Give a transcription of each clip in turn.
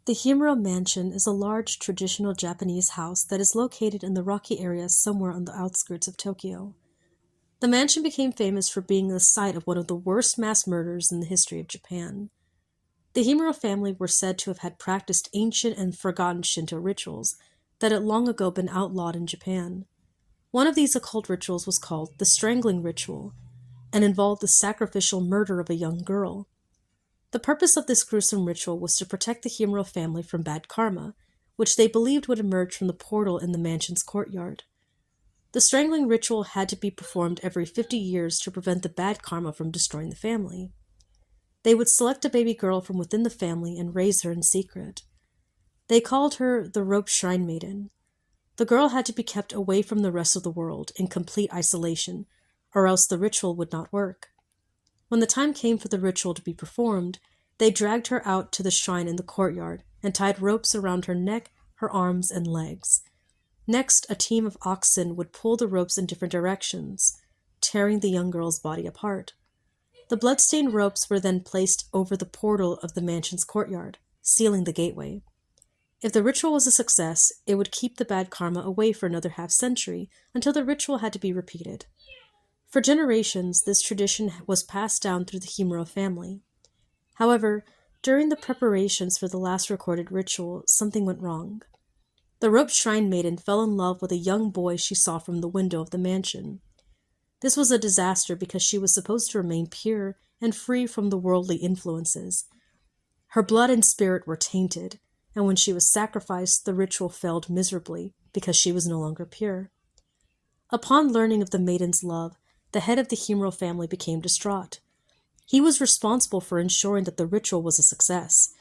The Himuro Mansion is a large traditional Japanese house that is located in the rocky area somewhere on the outskirts of Tokyo. The mansion became famous for being the site of one of the worst mass murders in the history of Japan. The Himuro family were said to have had practiced ancient and forgotten Shinto rituals that had long ago been outlawed in Japan. One of these occult rituals was called the strangling ritual and involved the sacrificial murder of a young girl. The purpose of this gruesome ritual was to protect the Himuro family from bad karma, which they believed would emerge from the portal in the mansion's courtyard. The strangling ritual had to be performed every 50 years to prevent the bad karma from destroying the family. They would select a baby girl from within the family and raise her in secret. They called her the Rope Shrine Maiden. The girl had to be kept away from the rest of the world in complete isolation, or else the ritual would not work. When the time came for the ritual to be performed, they dragged her out to the shrine in the courtyard and tied ropes around her neck, her arms, and legs. Next, a team of oxen would pull the ropes in different directions, tearing the young girl's body apart. The blood-stained ropes were then placed over the portal of the mansion's courtyard, sealing the gateway. If the ritual was a success, it would keep the bad karma away for another half-century until the ritual had to be repeated. For generations, this tradition was passed down through the Himuro family. However, during the preparations for the last recorded ritual, something went wrong. The Rope Shrine Maiden fell in love with a young boy she saw from the window of the mansion. This was a disaster because she was supposed to remain pure and free from the worldly influences. Her blood and spirit were tainted, and when she was sacrificed, the ritual failed miserably because she was no longer pure. Upon learning of the maiden's love, the head of the Himuro family became distraught. He was responsible for ensuring that the ritual was a success.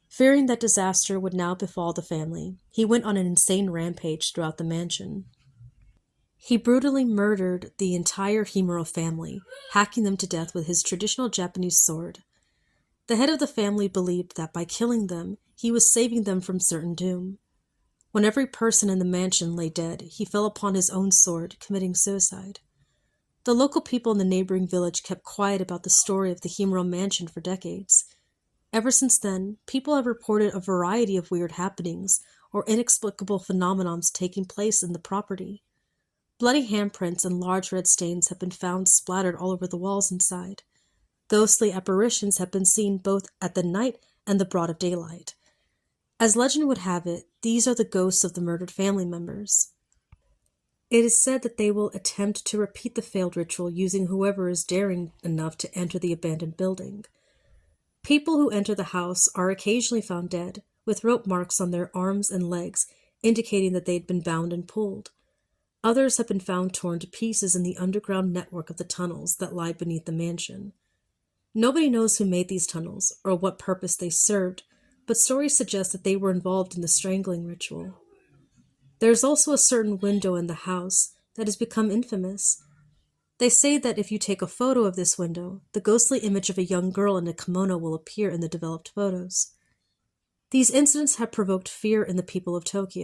Fearing that disaster would now befall the family, he went on an insane rampage throughout the mansion. He brutally murdered the entire Himuro family, hacking them to death with his traditional Japanese sword. The head of the family believed that by killing them, he was saving them from certain doom. When every person in the mansion lay dead, he fell upon his own sword, committing suicide. The local people in the neighboring village kept quiet about the story of the Himuro mansion for decades. Ever since then, people have reported a variety of weird happenings or inexplicable phenomena taking place in the property. Bloody handprints and large red stains have been found splattered all over the walls inside. Ghostly apparitions have been seen both at the night and the broad of daylight. As legend would have it, these are the ghosts of the murdered family members. It is said that they will attempt to repeat the failed ritual using whoever is daring enough to enter the abandoned building. People who enter the house are occasionally found dead, with rope marks on their arms and legs, indicating that they had been bound and pulled. Others have been found torn to pieces in the underground network of the tunnels that lie beneath the mansion. Nobody knows who made these tunnels or what purpose they served, but stories suggest that they were involved in the strangling ritual. There is also a certain window in the house that has become infamous. They say that if you take a photo of this window, the ghostly image of a young girl in a kimono will appear in the developed photos. These incidents have provoked fear in the people of Tokyo.